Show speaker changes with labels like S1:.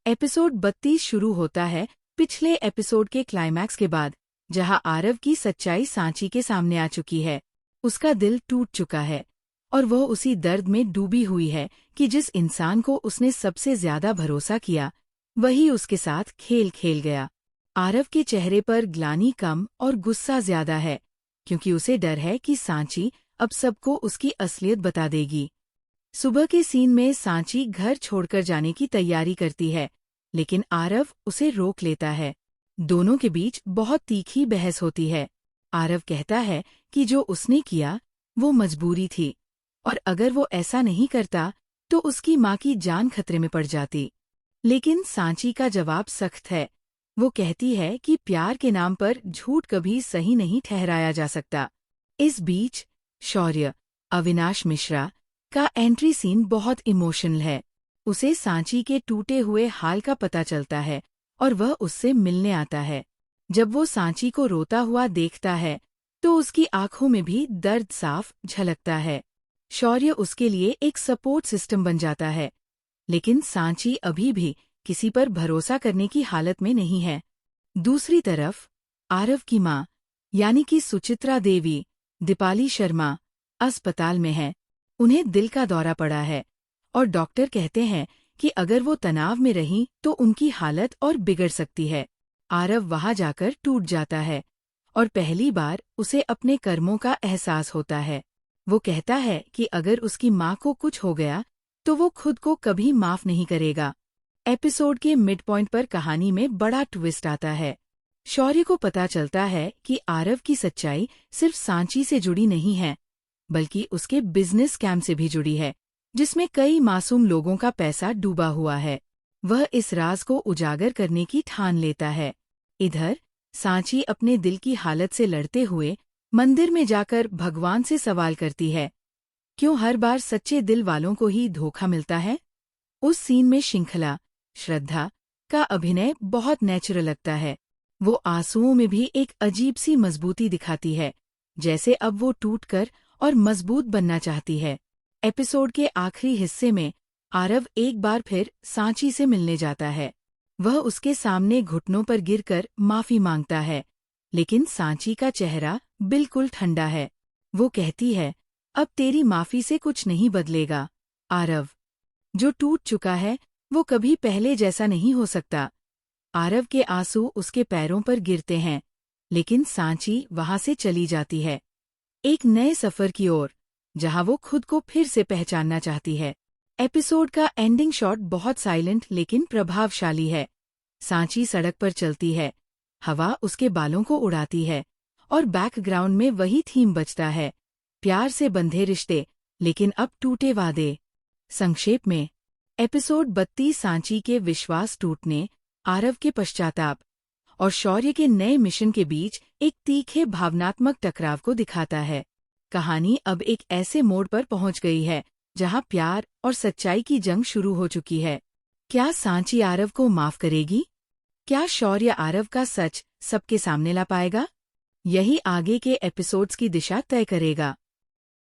S1: Episode 32 शुरू होता है पिछले एपिसोड के क्लाइमैक्स के बाद, जहां आरव की सच्चाई सांची के सामने आ चुकी है। उसका दिल टूट चुका है और वह उसी दर्द में डूबी हुई है कि जिस इंसान को उसने सबसे ज्यादा भरोसा किया, वही उसके साथ खेल खेल गया। आरव के चेहरे पर ग्लानि कम और गुस्सा ज्यादा है, क्योंकि उसे डर है कि सांची अब सबको उसकी असलियत बता देगी। सुबह के सीन में सांची घर छोड़कर जाने की तैयारी करती है, लेकिन आरव उसे रोक लेता है। दोनों के बीच बहुत तीखी बहस होती है। आरव कहता है कि जो उसने किया वो मजबूरी थी, और अगर वो ऐसा नहीं करता तो उसकी माँ की जान खतरे में पड़ जाती। लेकिन सांची का जवाब सख्त है। वो कहती है कि प्यार के नाम पर झूठ कभी सही नहीं ठहराया जा सकता। इस बीच शौर्य, अविनाश मिश्रा का एंट्री सीन बहुत इमोशनल है। उसे सांची के टूटे हुए हाल का पता चलता है और वह उससे मिलने आता है। जब वो सांची को रोता हुआ देखता है तो उसकी आंखों में भी दर्द साफ झलकता है। शौर्य उसके लिए एक सपोर्ट सिस्टम बन जाता है, लेकिन सांची अभी भी किसी पर भरोसा करने की हालत में नहीं है। दूसरी तरफ आरव की माँ यानी कि सुचित्रा देवी, दीपाली शर्मा, अस्पताल में है। उन्हें दिल का दौरा पड़ा है और डॉक्टर कहते हैं कि अगर वो तनाव में रहीं तो उनकी हालत और बिगड़ सकती है। आरव वहां जाकर टूट जाता है और पहली बार उसे अपने कर्मों का एहसास होता है। वो कहता है कि अगर उसकी माँ को कुछ हो गया तो वो खुद को कभी माफ नहीं करेगा। एपिसोड के मिड पॉइंट पर कहानी में बड़ा ट्विस्ट आता है। शौर्य को पता चलता है कि आरव की सच्चाई सिर्फ सांची से जुड़ी नहीं है, बल्कि उसके बिजनेस स्कैम से भी जुड़ी है, जिसमें कई मासूम लोगों का पैसा डूबा हुआ है। वह इस राज को उजागर करने की ठान लेता है। इधर सांची अपने दिल की हालत से लड़ते हुए मंदिर में जाकर भगवान से सवाल करती है, क्यों हर बार सच्चे दिल वालों को ही धोखा मिलता है। उस सीन में श्रृंखला, श्रद्धा का अभिनय बहुत नेचुरल लगता है। वो आंसुओं में भी एक अजीब सी मजबूती दिखाती है, जैसे अब वो टूटकर और मजबूत बनना चाहती है। एपिसोड के आखिरी हिस्से में आरव एक बार फिर सांची से मिलने जाता है। वह उसके सामने घुटनों पर गिरकर माफी मांगता है, लेकिन सांची का चेहरा बिल्कुल ठंडा है। वो कहती है, अब तेरी माफी से कुछ नहीं बदलेगा आरव। जो टूट चुका है वो कभी पहले जैसा नहीं हो सकता। आरव के आंसू उसके पैरों पर गिरते हैं, लेकिन सांची वहां से चली जाती है, एक नए सफर की ओर, जहां वो खुद को फिर से पहचानना चाहती है। एपिसोड का एंडिंग शॉट बहुत साइलेंट लेकिन प्रभावशाली है। सांची सड़क पर चलती है, हवा उसके बालों को उड़ाती है और बैकग्राउंड में वही थीम बजता है, प्यार से बंधे रिश्ते लेकिन अब टूटे वादे। संक्षेप में, एपिसोड 32 सांची के विश्वास टूटने, आरव के पश्चाताप और शौर्य के नए मिशन के बीच एक तीखे भावनात्मक टकराव को दिखाता है। कहानी अब एक ऐसे मोड़ पर पहुंच गई है जहां प्यार और सच्चाई की जंग शुरू हो चुकी है। क्या सांची आरव को माफ करेगी? क्या शौर्य आरव का सच सबके सामने ला पाएगा? यही आगे के एपिसोड्स की दिशा तय करेगा।